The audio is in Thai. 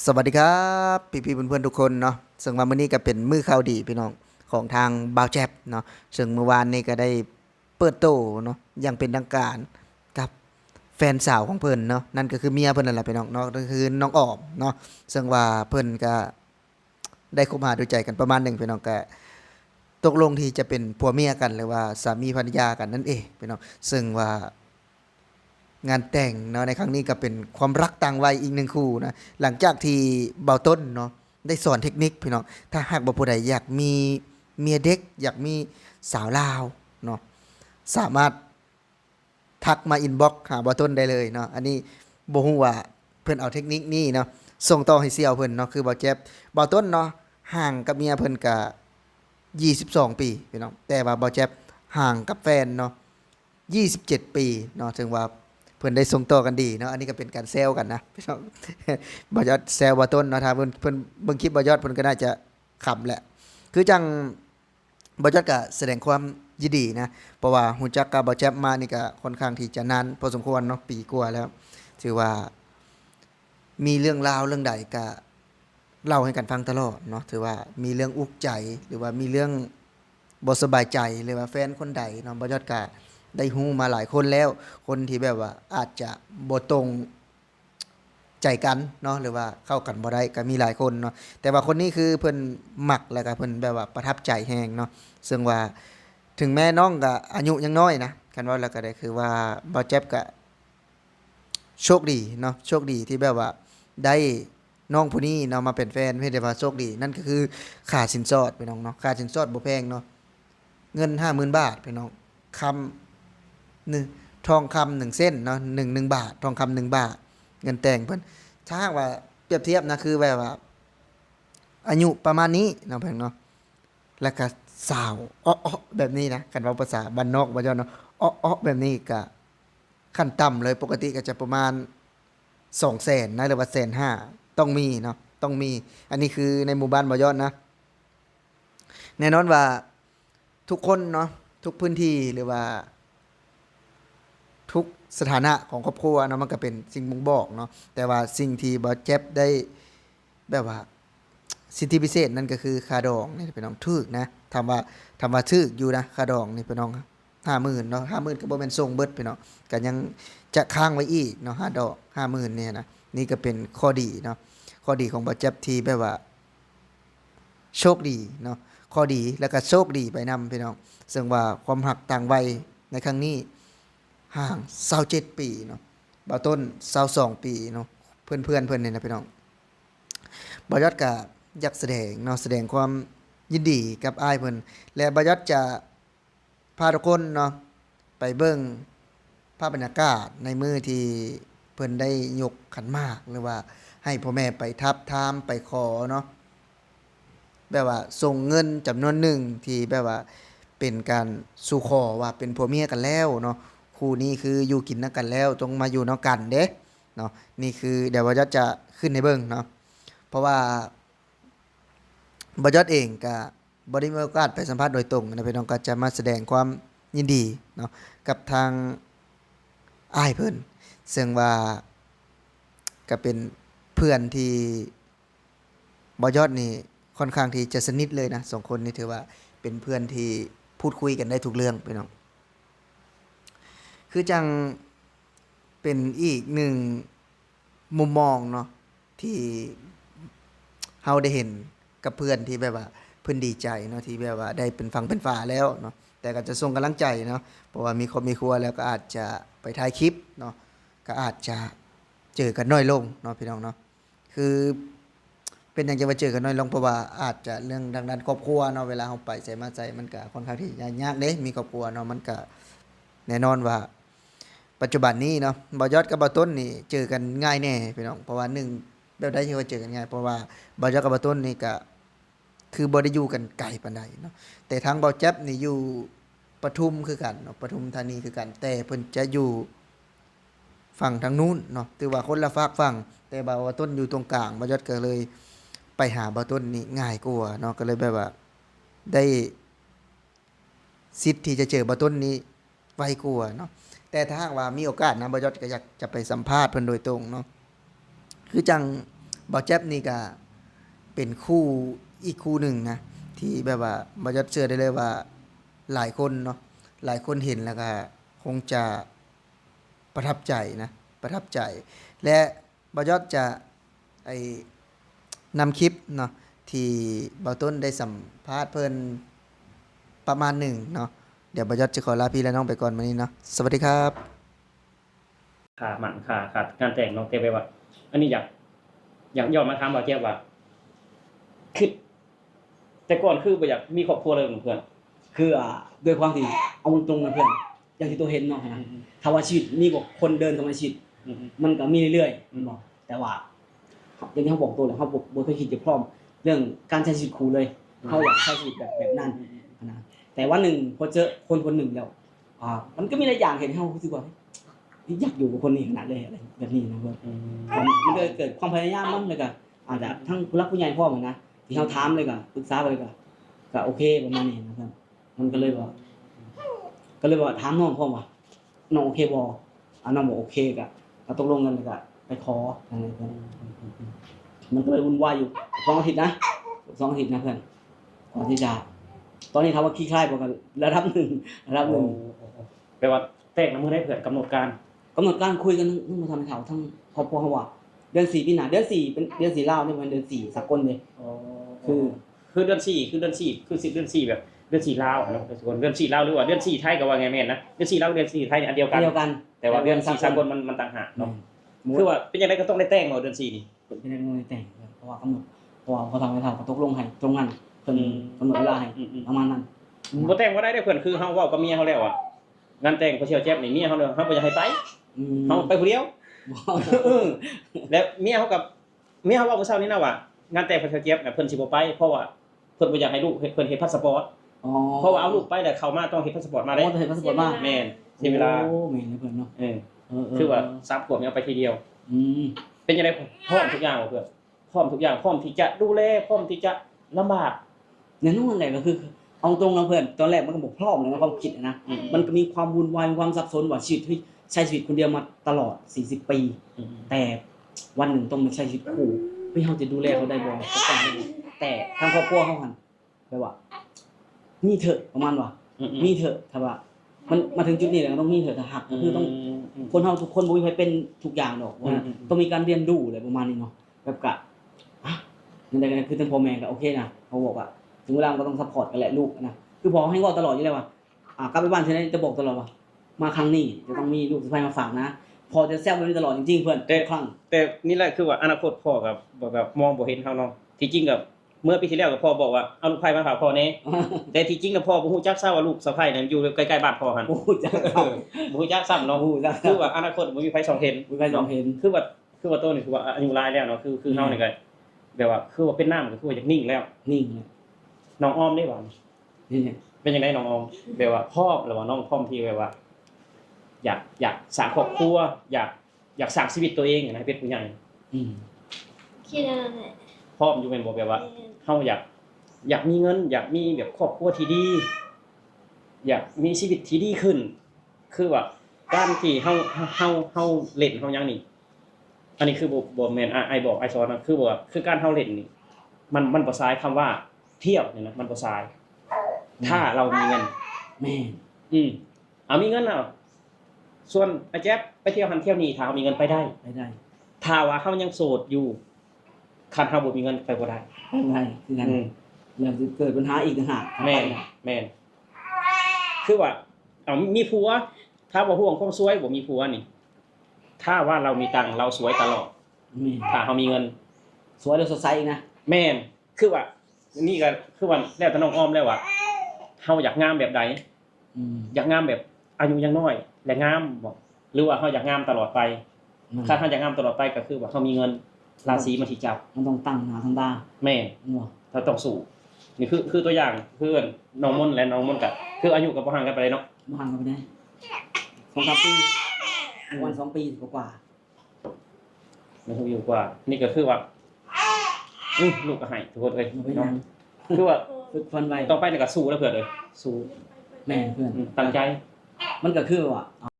สวัสดีครับพี่เพื่อนๆทุกคนเนาะซึ่งว่ามื้อนี้ก็เป็นมื้อข่าวดีพี่น้องของทางบ่าวแจ๊บเนาะซึ่งเมื่อวานนี้ก็ได้เปิดโตเนาะอย่างเป็นทางการกับแฟนสาวของเพิ่นเนาะนั่นก็คือเมียเพิ่นนั่นแหละพี่น้องเนาะก็คือน้องออมเนาะซึ่งว่าเพิ่นก็ได้คบหาดูใจกันประมาณหนึ่งพี่น้องก็ตกลงที่จะเป็นผัวเมียกันหรือว่าสามีภรรยากันนั่นเองพี่น้องซึ่งว่า งานแต่งเนาะในครั้งนี้ก็เป็นความรักต่างวัยอีกหนึ่งคู่นะหลังจากที่เบาต้นเนาะได้สอนเทคนิคพี่น้องถ้าหากบ่ผู้ใดอยากมีเมียเด็กอยากมีสาวลาวเนาะสามารถทักมาอินบ็อกซ์หาเบาต้นได้เลยเนาะอันนี้บ่ฮู้ว่าเพิ่นเอาเทคนิคนี้เนาะส่งต่อให้เสี่ยวเพิ่นเนาะคือเบาแจ๊บเบาต้นเนาะห่างกับเมียเพิ่นก็22ปีพี่น้องแต่ว่าเบาแจ๊บห่างกับแฟนเนาะ27ปีเนาะถึงว่าเพิ่นได้ส่งต่อกันดีเนาะอันนี้ก็เป็นการแซวกันนะพี่น้องบ่ยอดแซวบ่ต้นเนาะถ้าเพิ่นเบิ่งคลิปบ่ยอดเพิ่นก็น่าจะขำแหละคือจังบ่ยอดก็แสดงความยินดีนะเพราะว่าฮู้จักกับบ่แจ๊บมานี่ก็ค่อนข้างที่จะนานพอสมควรเนาะปีกว่าแล้วถือว่ามีเรื่องราวเรื่องใดก็เล่าให้กันฟังตลอดเนาะถือว่ามีเรื่องอุกใจหรือว่ามีเรื่องบ่สบายใจหรือว่าแฟนคนใดเนาะบ่ยอดก็ ได้ฮู้มาหลายคนแล้วคนที่แบบว่าอาจจะบ่ตรงใจกันเนาะหรือว่าเข้ากันบ่ได้ก็มีหลายคนเนาะแต่ว่าคนนี้คือเพิ่นมักแล้วก็เพิ่นแบบว่าประทับใจแฮงเนาะซึ่งว่าถึงแม้น้องก็อายุยังน้อยนะคันว่าแล้วก็ได้คือว่าบ่าวแจ๊บก็โชคดีเนาะโชคดีที่แบบว่าได้น้องผู้นี้เนาะมาเป็นแฟนไม่ได้ว่าโชคดีนั่นก็คือค่าสินสอดพี่น้องเนาะค่าสินสอดบ่แพงเนาะเงิน50,000บาทพี่น้องคำ หนึ่งทองคำหนึ่งเส้นเนาะหนึ่งบาททองคำ1 บาทเงินแต่งเพิ่นถ้าหากว่าเปรียบเทียบนะคือแบบว่าอายุประมาณนี้เนาะเพิ่นเนาะแล้วก็สาวอ้อๆแบบนี้นะคันเว้าภาษาบ้านนอกบ้านเจ้าเนาะอ้อๆแบบนี้ก็ขั้นต่ำเลยปกติก็จะประมาณ200,000นะหรือว่า150,000ต้องมีเนาะต้องมีอันนี้คือในหมู่บ้านบ่ยอดนะแน่นอนว่าทุกคนเนาะทุกพื้นที่หรือว่า ทุกสถานะของครอบครัวเนาะมันก็เป็นสิ่งบ่งบอกเนาะแต่ว่าสิ่งที่บ่เจ็บได้แบบว่าสิทธิพิเศษนั่นก็คือค่าดองนี่พี่น้องถูกนะถามว่าถูกอยู่นะค่าดองนี่พี่น้อง50,000เนาะ50,000ก็บ่แม่นส่งเบิดพี่น้องก็ยังจะค้างไว้อีกเนาะค่าดอก50,000เนี่ยนะนี่ก็เป็นข้อดีเนาะข้อดีของบ่เจ็บที่แบบว่าโชคดีเนาะข้อดีแล้วก็โชคดีไปนำพี่น้องซึ่งว่าความรักต่างวัยในครั้งนี้ ห่าง27 ปีเนาะบ่าวต้น22 ปีเนาะเพื่อนเพิ่นนี่นะพี่น้องบ่าวยอดก็อยากแสดงเนาะแสดงความยินดีกับอ้ายเพิ่นและบ่าวยอดจะพาทุกคนเนาะไปเบิ่งภาพบรรยากาศในมื้อที่เพิ่นได้ยกขันหมากหรือว่าให้พ่อแม่ไปทับทามไปขอเนาะ แบบว่าส่งเงินจำนวนหนึ่งที่แบบว่าเป็นการสู่ขอว่าเป็นผัวเมียกันแล้วเนาะคู่นี้คืออยู่กินนำกันแล้วต้องมาอยู่นำกันเด้เนาะนี่คือเดี๋ยวบ่ยอดจะขึ้นให้เบิ่งเนาะเพราะว่าบ่ยอดเองก็บ่ได้มีโอกาสไปสัมภาษณ์โดยตรงนะพี่น้องก็จะมาแสดงความยินดีเนาะกับทางอ้ายเพิ่นซึ่งว่าก็เป็นเพื่อนที่บ่ยอดนี่ค่อนข้างที่จะสนิทเลยนะสองคนนี้ถือว่าเป็นเพื่อนที่พูดคุยกันได้ทุกเรื่องพี่น้องคือจังเป็นอีกหนึ่งมุมมองเนาะที่เฮาได้เห็นกับเพื่อนที่แบบว่าเพิ่นดีใจเนาะที่แบบว่าได้เป็นฝั่งเป็นฝาแล้วเนาะแต่ก็จะส่งกำลังใจเนาะเพราะว่ามีครอบมีครัวแล้วก็อาจจะไปถ่ายคลิปเนาะก็อาจจะเจอกันน้อยลงเนาะพี่น้องเนาะคือเป็นหยังจะมาเจอกันน้อยลงเพราะว่าอาจจะเรื่องทางด้านครอบครัวเนาะเวลาเราไปไสมาไสมันก็ค่อนข้างที่จะยากเด้มีครอบครัวเนาะมันก็แน่นอนว่า ปัจจุบันนี้เนาะบ่ยอดกับบ่ต้นนี่เจอกันง่ายแน่พี่น้องเพราะว่าหนึ่งแบบใดที่ว่าเจอกันง่ายเพราะว่าบ่ยอดกับบ่ต้นนี่ก็คือบ่ได้อยู่กันไกลปานใดเนาะแต่ทางบ่แจ๊บนี่อยู่ปทุมคือกันเนาะปทุมธานีคือกันแต่เพิ่นจะอยู่ฝั่งทางนู้นเนาะถือว่าคนละฝากฝั่งแต่บ่าต้นอยู่ตรงกลางบ่ยอดก็เลยไปหาบ่ต้นนี่ง่ายกว่าเนาะก็เลยแบบว่าได้สิทธิ์ที่จะเจอบ่ต้นนี้ไวกว่าเนาะแต่ถ้าหากว่ามีโอกาสนะบ่ยอดก็อยากจะไปสัมภาษณ์เพิ่นโดยตรงเนาะ คือจัง บ่แจ๊บนี่ก็เป็นคู่อีกคู่หนึ่งนะที่แบบว่าบ่จะเชื่อได้เลยว่าหลายคนเนาะหลายคนเห็นแล้วก็คงจะประทับใจนะประทับใจ และบ่ยอดจะไอ้นำคลิปเนาะที่บ่าวต้นได้สัมภาษณ์เพิ่นประมาณหนึ่งเนาะเดี๋ยวบ่ยอดจะขอลาพี่และน้องไปก่อนวันนี้เนาะสวัสดีครับขาหมันขาดงานแต่งน้องเต้ไปว่า อันนี้อยากย้อนมาถามบ่าวแจ๊บว่าคือแต่ก่อนคือบ่อยากมีครอบครัวเลยเพื่อนคือด้วยความที่เอาตรงๆนะเพื่อนอย่างที่ตัวเห็นเนาะนะถ้าว่าชีวิตมีกว่าคนเดินเข้ามาในชีวิตมันก็มีเรื่อยๆมันบอกแต่ว่าอย่างที่เขาบอกตัวเลยเขาบ่เคยคิดจะพร้อมเรื่องการใช้ชีวิตคู่เลยเขาอยากใช้ชีวิตแบบนั้นนะแต่ว่าหนึ่งพอเจอคนหนึ่งแล้วมันก็มีหลายอย่างเห็นให้เขารู้สึกว่าอยากอยู่กับคนนี้ขนาดเลยอะไรแบบนี้นะเพื่อนมันเกิดความพยายามมั้งเลยก็อาจจะทั้งผู้รักผู้ใหญ่พ่อเหมือนนะที่เขาถามเลยก็ปรึกษาไปเลยก็โอเคประมาณนี้นะเพื่อนมันก็เลยว่าถามน้องพ่อว่าน้องโอเคบ่น้องบอกโอเคก็ตกลงกันเลยก็ไปขออะไรเพื่อนมันก็เลยวุ่นวายอยู่2 อาทิตย์นะ2 อาทิตย์นะเพื่อนก่อนที่จะตอนนี้ถามว่าขี้คลายบ่กันระดับหนึ่งแปลว่าแต่งน้ำมือได้เพื่อนกำหนดการคุยกันทั้งมาทำข่าวทั้งครอบครัวเขาว่าเดือน4ปีหน้าเดือน4เป็นเดือน4ลาวนี่มันเดือน4สากลเลยคือเดือน4คือ10เดือน4แบบเดือน4ลาวเนาะทุกคนเดือน4ลาวหรือว่าเดือน4ไทยก็ว่าไงแม่นนะเดือน4ลาวเดือน4ไทยเนี่ยอันเดียวกันแต่ว่าเดือน4สากลมันต่างหากเนาะคือว่าเป็นจังได๋ก็ต้องได้แต่งเนาะเดือน4นี่เป็นจังได๋ต้องได้แต่งเพราะว่ากำหนดเพราะว่าเขาทำให้เขาตกลงให้ตรงนั้นเพิ่นกำหนดเวลาให้ประมาณนั้นบ่แต่งบ่ได้เด้อเพื่อนคือเฮาเว้ากับเมียเฮาแล้วอ่ะงานแต่งพอเชียวแจ๊บนี่เมียเฮาเด้อเฮาบ่อยากให้ไปเฮาไปผู้เดียวแล้วเมียเฮาเว้าเมื่อเช้านี้นะว่างานแต่งพอเชียวแจ๊บน่ะเพิ่นสิบ่ไปเพราะว่าเพิ่นบ่อยากให้ลูกเพิ่นเฮ็ดพาสปอร์ตเพราะว่าเอาลูกไปแล้วเข้ามาต้องเฮ็ดพาสปอร์ตมาได้ต้องเฮ็ดพาสปอร์ตมาแม่นเสียเวลาโอ้แม่นเพิ่นเนาะคือว่า3 ขวบเนี่ยเอาไปทีเดียวเป็นจังได๋พร้อมทุกอย่างบ่เพื่อนพร้อมทุกอย่างพร้อมที่จะดูแลพร้อมที่จะลำบากแน่นอนแหละก็คือเอาตรงนะเพื่อนตอนแรกมันก็บ่พร้อมเลยนะความคิดนะมันก็มีความวุ่นวายมีความสับสนว่าชีวิตที่ใช้ชีวิตคนเดียวมาตลอด40 ปีแต่วันหนึ่งต้องมาใช้ชีวิตคู่เพื่อเฮาจะดูแลเขาได้บ่แต่ทางครอบครัวเฮาหั่นแบบว่ามีเถอะประมาณว่ามีเถอะถ้าว่ามันมาถึงจุดนี้แล้วต้องมีเถอะถ้าหักคือต้องคนเฮาทุกคนบ่มีใครเป็นทุกอย่างดอกว่าต้องมีการเรียนรู้อะไรประมาณนี้เนาะแบบกะนั่นแหละคือทั้งพ่อแม่ก็โอเคนะเขาบอกว่าถึงเวลาก็ต้องซัพพอร์ตกันแหละลูกนะคือพอให้เว้าตลอดอยู่แล้วว่ากลับไปบ้านทีนี้จะบอกตลอดว่ามาครั้งนี้จะต้องมีลูกสะใภ้มาฝากนะพอจะแซวแบบนี้ตลอดจริงๆเพื่อนแต่นี่แหละคือว่าอนาคตพ่อกับแบบมองบ่เห็นเฮาเนาะที่จริงกับเมื่อปีที่แล้วก็พ่อบอกว่าเอาลูกไผมาฝากพ่อแน่แต่ที่จริงน่ะพ่อบ่ฮู้จักซะว่าลูกสะใภ้นั้นอยู่ใกล้ๆบ้านพ่อหั่นบ่ฮู้จักบ่ฮู้จักซ้ำเนาะคือว่าอนาคตบ่มีไผส่องเห็นคือว่าโตนี่คือว่าอายุหลายแล้วเนาะคือเฮานี่ก็แบบว่าคือว่าเป็นน้ำก็คือว่าอยากนิ่งแล้วนิ่งน้องอ้อมได้บ่นี่เป็นจังได๋น้องอ้อมแบบว่าพร้อมหรือว่าน้องพร้อมที่แบบว่าอยากสร้างครอบครัวอยากสร้างชีวิตตัวเองนะเป็นผู้ใหญ่คิดแล้วแหละพร้อมอยู่แม่นบ่แบบว่าเฮาอยากมีเงินอยากมีแบบครอบครัวที่ดีอยากมีชีวิตที่ดีขึ้นคือว่าการที่เฮาเล่นเฮาหยังนี่อันนี้คือบ่แม่นอ้ายบอกอ้ายสอนนะคือบ่ว่าคือการเฮาเล่นนี่มันบ่สายคำว่าเที่ยวนี่นะมันบ่สายถ้าเรามีเงินแม่เอามีเงินส่วนอาแจ๊บไปเที่ยวหันเที่ยวนี่ถ้าเฮามีเงินไปได้ถ้าว่าเฮายังโสดอยู่คันเฮาบ่มีเงินไปบ่ได้คือกันแล้วสิเกิดปัญหาอีกต่างหากแม่นคือว่าเอามีผัวถ้าบ่ห่วงความสวยบ่มีผัวนี่ถ้าว่าเรามีตังค์เราสวยตลอดถ้าเฮามีเงินสวยแล้วสดใสอีกนะแม่นคือว่านี่ก็คือว่าแล้วแต่น้องอ้อมแล้วว่าเฮาอยากงามแบบใดอยากงามแบบอายุยังน้อยและงามบ่หรือว่าเฮาอยากงามตลอดไปถ้าเฮาอยากงามตลอดไปก็คือว่าเฮามีเงินราศีมันสิจับมันต้องตั้งหน้าตั้งตาแม่นถ้าต้องสู้นี่คือตัวอย่างเพื่อนน้องมนต์และน้องมนต์ก็คืออายุก็บ่ห่างกันปานใดเนาะบ่ห่างกันปานใด2-3 ปีวัน2 ปีกว่ามันอยู่กว่านี่ก็คือว่าลูกก็ให้ทุกคนเอ้ยเนาะคือว่าฝึกฝนไว้ต่อไปนี่ก็สู้แล้วเพื่อนเอ้ยสู้แม่เพื่อนตั้งใจมันก็คือว่า